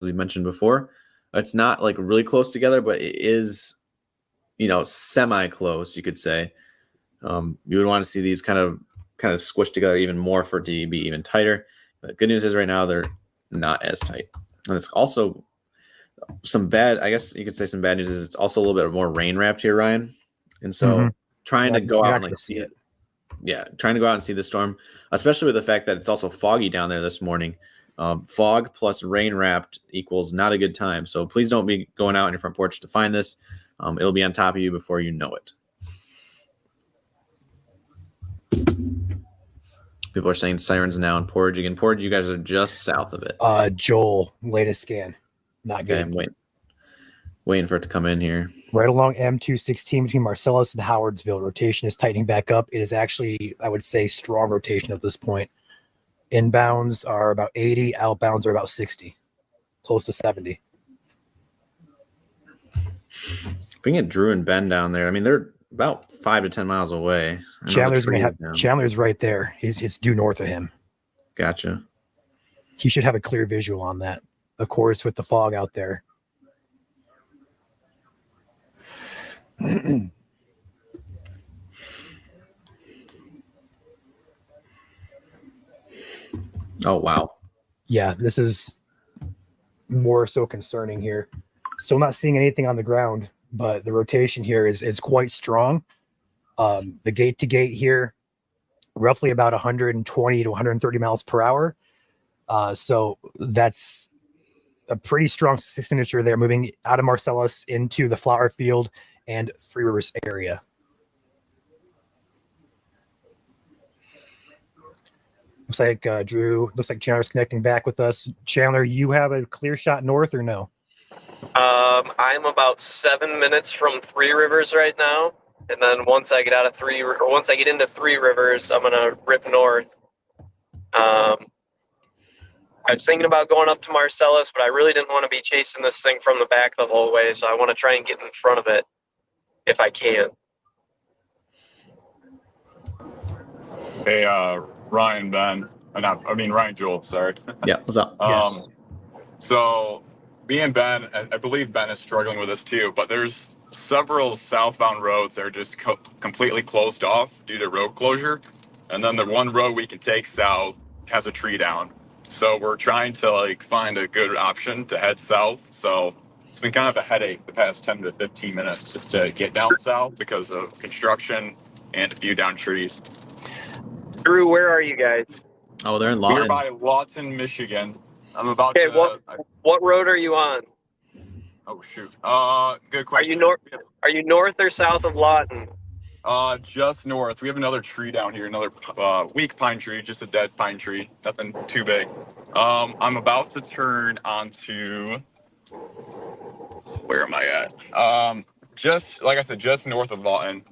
we mentioned before. It's not like really close together, but it is, semi close, you could say. You would want to see these kind of squished together even more for it to be even tighter. But good news is right now they're not as tight. And it's also some bad, I guess you could say some bad news is it's also a little bit more rain wrapped here, Ryan. And so trying to go out and see it. Yeah, trying to go out and see the storm, especially with the fact that it's also foggy down there this morning. Fog plus rain wrapped equals not a good time. So please don't be going out on your front porch to find this. It'll be on top of you before you know it. People are saying sirens now in Portage. Again, Portage, you guys are just south of it. Joel, latest scan. Not good. Okay, I'm waiting for it to come in here. Right along M216 between Marcellus and Howardsville. Rotation is tightening back up. It is actually, I would say, strong rotation at this point. Inbounds are about 80. Outbounds are about 60. Close to 70. If we can get Drew and Ben down there, I mean, they're about 5 to 10 miles away. Chandler's right there. He's due north of him. Gotcha. He should have a clear visual on that. Of course, with the fog out there. Oh, wow. Yeah, this is more so concerning here. Still not seeing anything on the ground, but the rotation here is quite strong. The gate to gate here, roughly about 120 to 130 miles per hour. So that's a pretty strong signature there, moving out of Marcellus into the Flower Field and Three Rivers area. Looks like looks like Chandler's connecting back with us. Chandler, you have a clear shot north or no? I'm about 7 minutes from Three Rivers right now, and then once I get into Three Rivers, I'm gonna rip north. I was thinking about going up to Marcellus, but I really didn't want to be chasing this thing from the back the whole way, so I want to try and get in front of it if I can. Hey, Ryan, Ben. Ryan, Joel, sorry. Yeah, what's up? Yes. So, me and Ben, I believe Ben is struggling with this too, but there's several southbound roads that are just completely closed off due to road closure. And then the one road we can take south has a tree down. So we're trying to find a good option to head south. So it's been kind of a headache the past 10 to 15 minutes just to get down south because of construction and a few down trees. Drew, where are you guys? Oh, they're in Lawton. We're by Lawton, Michigan. I'm about to... What road are you on? Oh, shoot. Good question. Are you north or south of Lawton? Just north. We have another tree down here, another weak pine tree, just a dead pine tree. Nothing too big. I'm about to turn onto... Where am I at? Just, like I said, just north of Lawton.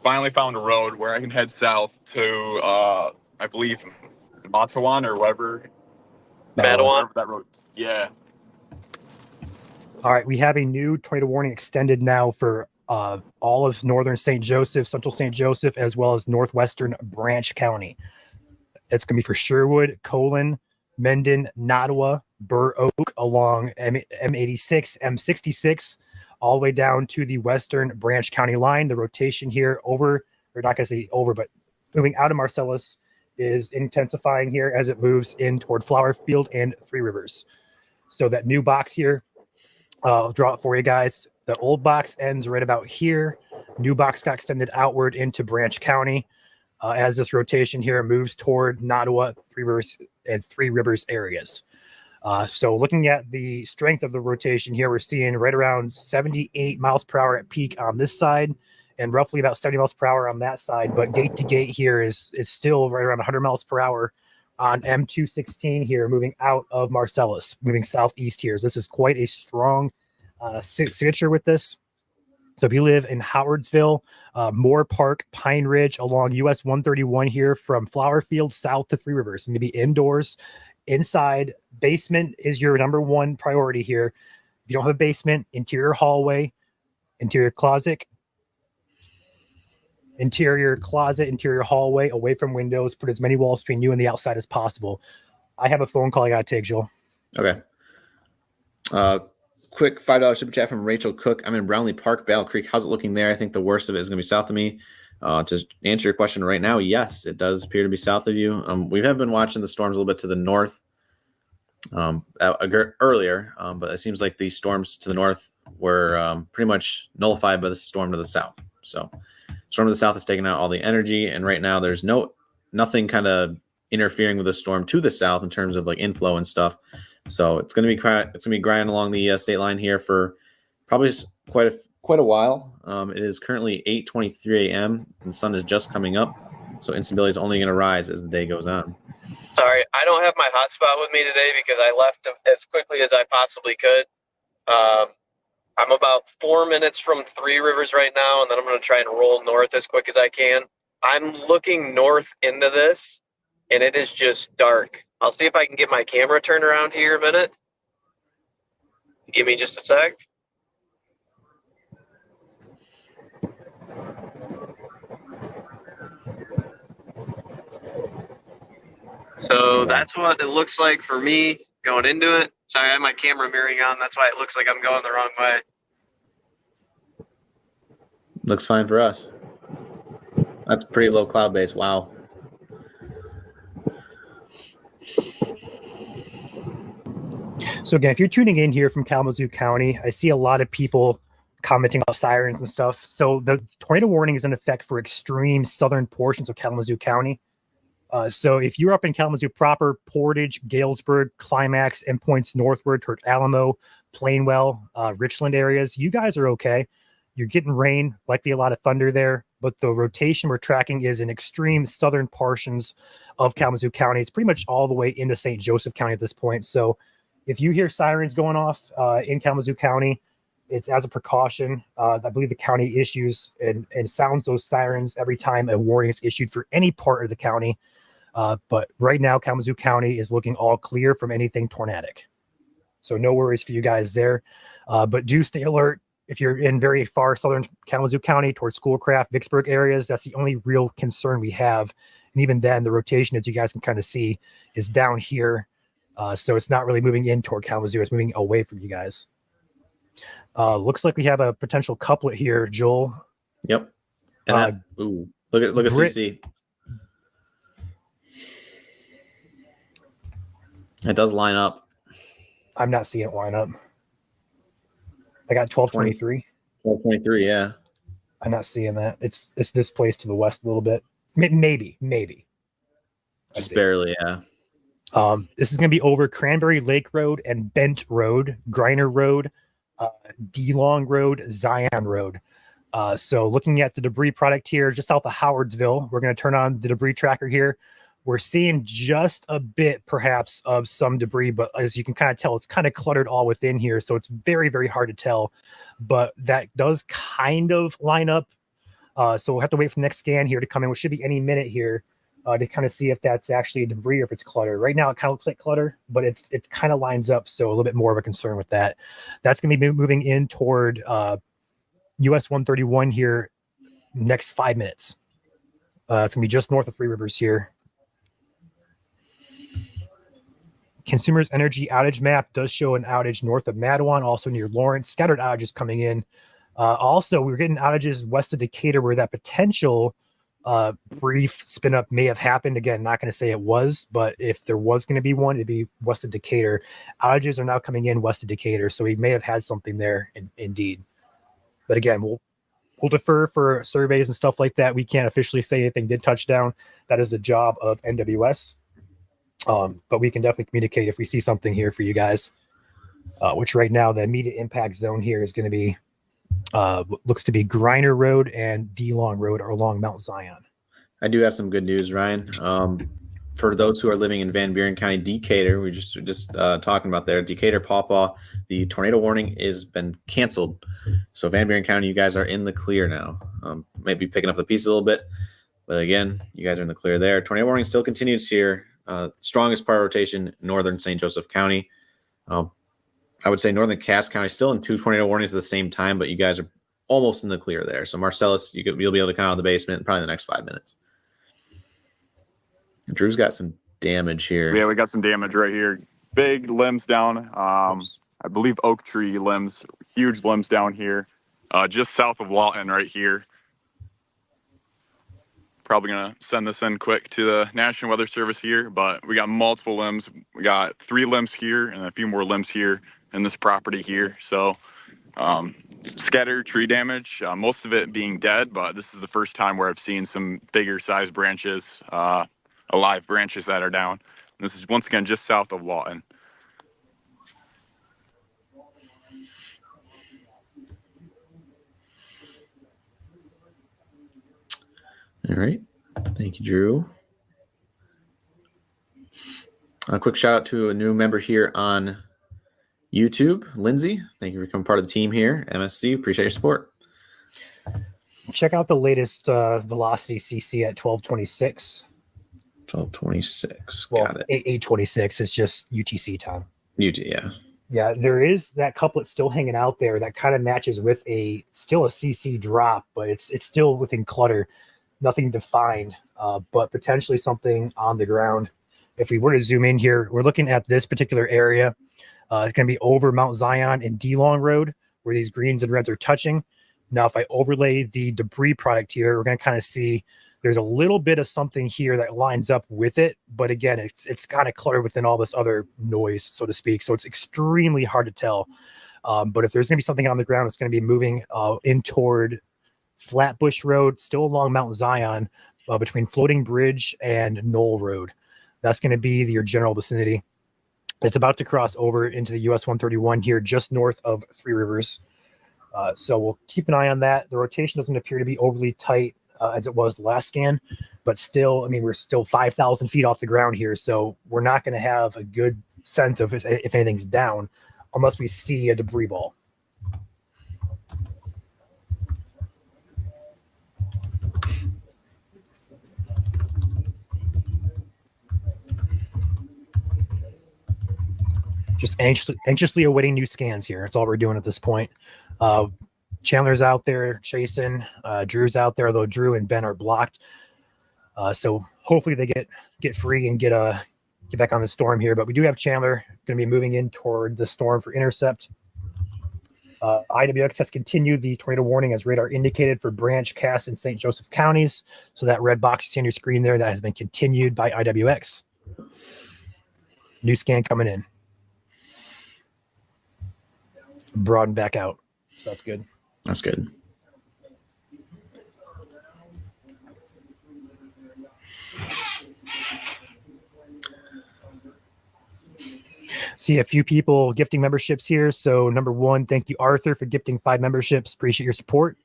Finally found a road where I can head south to, I believe, Matawan or whatever. Matawan? That road. Yeah. All right, we have a new tornado warning extended now for all of northern St. Joseph, central St. Joseph, as well as northwestern Branch County. It's going to be for Sherwood, Colon, Mendon, Nottawa, Burr Oak, along M86, M66, all the way down to the western Branch County line. The rotation here moving out of Marcellus is intensifying here as it moves in toward Flower Field and Three Rivers. So that new box here, I'll draw it for you guys. The old box ends right about here. New box got extended outward into Branch County as this rotation here moves toward Nottawa, Three Rivers areas. So looking at the strength of the rotation here, we're seeing right around 78 miles per hour at peak on this side and roughly about 70 miles per hour on that side. But gate to gate here is still right around 100 miles per hour on M216 here, moving out of Marcellus, moving southeast here. So this is quite a strong signature with this. So if you live in Howardsville, Moore Park, Pine Ridge, along US 131 here from Flower Field south to Three Rivers, maybe indoors, inside, basement is your number one priority here. If you don't have a basement, interior hallway, interior closet, interior hallway, away from windows, put as many walls between you and the outside as possible. I have a phone call I got to take, Joel. Okay. Quick $5 super chat from Rachel Cook. I'm in Brownlee Park, Battle Creek. How's it looking there? I think the worst of it is going to be south of me. To answer your question right now, yes, it does appear to be south of you. We have been watching the storms a little bit to the north earlier, but it seems like the storms to the north were pretty much nullified by the storm to the south. So storm to the south has taken out all the energy, and right now there's nothing kind of interfering with the storm to the south in terms of like inflow and stuff. So it's going to be grinding along the state line here for probably quite a while. It is currently 8:23 a.m. and the sun is just coming up, so instability is only going to rise as the day goes on. Sorry, I don't have my hotspot with me today because I left as quickly as I possibly could. I'm about 4 minutes from Three Rivers right now, and then I'm going to try and roll north as quick as I can. I'm looking north into this, and it is just dark. I'll see if I can get my camera turned around here a minute. Give me just a sec. So that's what it looks like for me going into it. Sorry, I have my camera mirroring on. That's why it looks like I'm going the wrong way. Looks fine for us. That's pretty low cloud base. Wow. So again, if you're tuning in here from Kalamazoo County, I see a lot of people commenting about sirens and stuff. So the tornado warning is in effect for extreme southern portions of Kalamazoo County. So if you're up in Kalamazoo proper, Portage, Galesburg, Climax, and points northward toward Alamo, Plainwell, Richland areas, you guys are okay. You're getting rain, likely a lot of thunder there, but the rotation we're tracking is in extreme southern portions of Kalamazoo County. It's pretty much all the way into St. Joseph County at this point. So if you hear sirens going off in Kalamazoo County, it's as a precaution. I believe the county issues and sounds those sirens every time a warning is issued for any part of the county. But right now, Kalamazoo County is looking all clear from anything tornadic. So no worries for you guys there. But do stay alert. If you're in very far southern Kalamazoo County towards Schoolcraft, Vicksburg areas, that's the only real concern we have. And even then, the rotation, as you guys can kind of see, is down here. So it's not really moving in toward Kalamazoo. It's moving away from you guys. Looks like we have a potential couplet here, Joel. Yep. And look at CC. It does line up. I'm not seeing it line up. I got 1223. 1223, yeah. I'm not seeing that. It's displaced to the west a little bit. Maybe. Just barely, yeah. This is going to be over Cranberry Lake Road and Bent Road, Griner Road, D-Long Road, Zion Road. So looking at the debris product here, just south of Howardsville, we're going to turn on the debris tracker here. We're seeing just a bit, perhaps, of some debris, but as you can kind of tell, it's kind of cluttered all within here, so it's very, very hard to tell. But that does kind of line up. So we'll have to wait for the next scan here to come in, which should be any minute here, to kind of see if that's actually debris or if it's clutter. Right now, it kind of looks like clutter, but it kind of lines up, so a little bit more of a concern with that. That's going to be moving in toward US 131 here next 5 minutes. It's going to be just north of Three Rivers here. Consumers Energy outage map does show an outage north of Madawan, also near Lawrence. Scattered outages coming in. Also, we're getting outages west of Decatur where that potential brief spin up may have happened. Again, not going to say it was, but if there was going to be one, it'd be west of Decatur. Outages are now coming in west of Decatur, so we may have had something there indeed. But again, we'll defer for surveys and stuff like that. We can't officially say anything did touch down. That is the job of NWS. But we can definitely communicate if we see something here for you guys, which right now the immediate impact zone here is going to be looks to be Griner Road and D-Long Road or along Mount Zion. I do have some good news, Ryan. For those who are living in Van Buren County, Decatur, we just talking about there, Decatur, Pawpaw, the tornado warning has been canceled. So Van Buren County, you guys are in the clear now. Maybe picking up the pieces a little bit, but again, you guys are in the clear there. Tornado warning still continues here. Strongest part of rotation, northern St. Joseph County. I would say northern Cass County still in 2 tornado warnings at the same time, but you guys are almost in the clear there. So Marcellus, you'll be able to come out of the basement in probably the next 5 minutes. Drew's got some damage here. Yeah, we got some damage right here. Big limbs down. I I believe oak tree limbs, huge limbs down here, just south of Lawton right here. Probably gonna send this in quick to the National Weather Service here, but we got multiple limbs. We got 3 limbs here and a few more limbs here in this property here. So scattered tree damage, most of it being dead, but this is the first time where I've seen some bigger size branches, alive branches that are down. This is once again just south of Lawton. All right. Thank you, Drew. A quick shout out to a new member here on YouTube, Lindsay. Thank you for becoming part of the team here. MSC, appreciate your support. Check out the latest velocity CC at 1226. 1226. Well, Got it. 826 is just UTC time. Yeah. Yeah, there is that couplet still hanging out there that kind of matches with still a CC drop, but it's still within clutter, nothing defined, but potentially something on the ground. If we were to zoom in here, we're looking at this particular area. It's going to be over Mount Zion and D-Long Road, where these greens and reds are touching. Now, if I overlay the debris product here, we're going to kind of see there's a little bit of something here that lines up with it. But again, it's kind of cluttered within all this other noise, so to speak. So it's extremely hard to tell. But if there's going to be something on the ground, it's going to be moving in toward Flatbush Road, still along Mount Zion, between Floating Bridge and Knoll Road. That's going to be your general vicinity. It's about to cross over into the US 131 here, just north of Three Rivers. So we'll keep an eye on that. The rotation doesn't appear to be overly tight as it was the last scan, but still, I mean, we're still 5,000 feet off the ground here. So we're not going to have a good sense of if anything's down unless we see a debris ball. Just anxiously awaiting new scans here. That's all we're doing at this point. Chandler's out there chasing. Drew's out there, though Drew and Ben are blocked. So hopefully they get free and get back on the storm here. But we do have Chandler going to be moving in toward the storm for intercept. IWX has continued the tornado warning as radar indicated for Branch, Cass, and St. Joseph counties. So that red box you see on your screen there, that has been continued by IWX. New scan coming in. Broaden back out. So that's good. That's good. See a few people gifting memberships here. So number 1, thank you, Arthur, for gifting 5 memberships. Appreciate your support.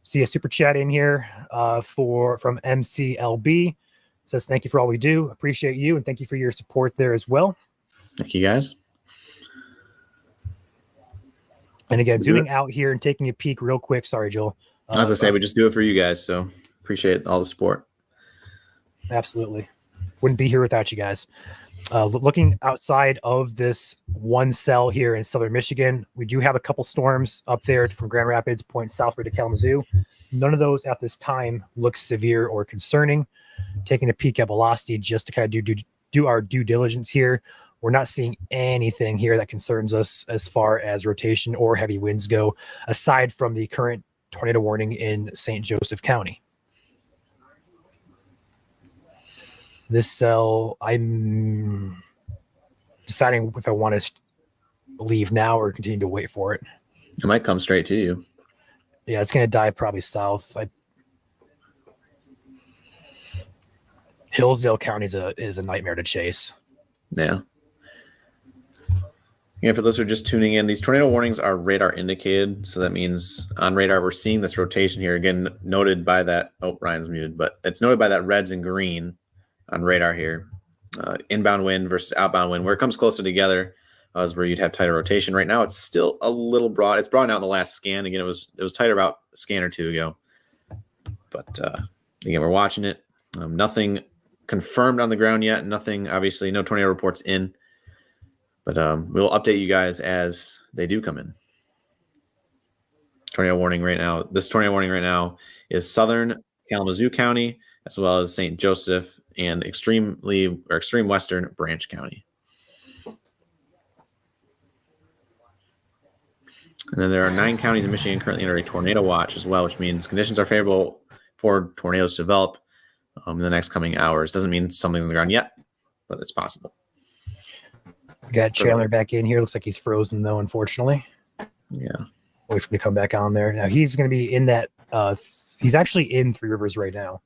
See a super chat in here from MCLB. Says thank you for all we do. Appreciate you and thank you for your support there as well. Thank you, guys. And again, zooming out here and taking a peek real quick. Sorry, Joel. As I say, we just do it for you guys. So appreciate all the support. Absolutely. Wouldn't be here without you guys. Looking outside of this one cell here in southern Michigan, we do have a couple storms up there from Grand Rapids, point southward to Kalamazoo. None of those at this time look severe or concerning. Taking a peek at velocity just to kind of do our due diligence here. We're not seeing anything here that concerns us as far as rotation or heavy winds go, aside from the current tornado warning in St. Joseph County. This cell, I'm deciding if I want to leave now or continue to wait for it. It might come straight to you. Yeah, it's going to dive probably south. Hillsdale County is a nightmare to chase. Yeah. And for those who are just tuning in, these tornado warnings are radar indicated. So that means on radar, we're seeing this rotation here. Again, noted by that. Oh, Ryan's muted, but it's noted by that reds and green on radar here. Inbound wind versus outbound wind. Where it comes closer together is where you'd have tighter rotation. Right now, it's still a little broad. It's broadened out in the last scan. Again, it was tighter about a scan or two ago. But again, we're watching it. Nothing confirmed on the ground yet. Nothing, obviously, no tornado reports in. But we'll update you guys as they do come in. Tornado warning right now. This tornado warning right now is southern Kalamazoo County, as well as St. Joseph and extreme western Branch County. And then there are 9 counties in Michigan currently under a tornado watch as well, which means conditions are favorable for tornadoes to develop in the next coming hours. Doesn't mean something's on the ground yet, but it's possible. We got Chandler back in here. Looks like he's frozen though, unfortunately. Yeah. Wait for him to come back on there. Now he's going to be in that. He's actually in Three Rivers right now.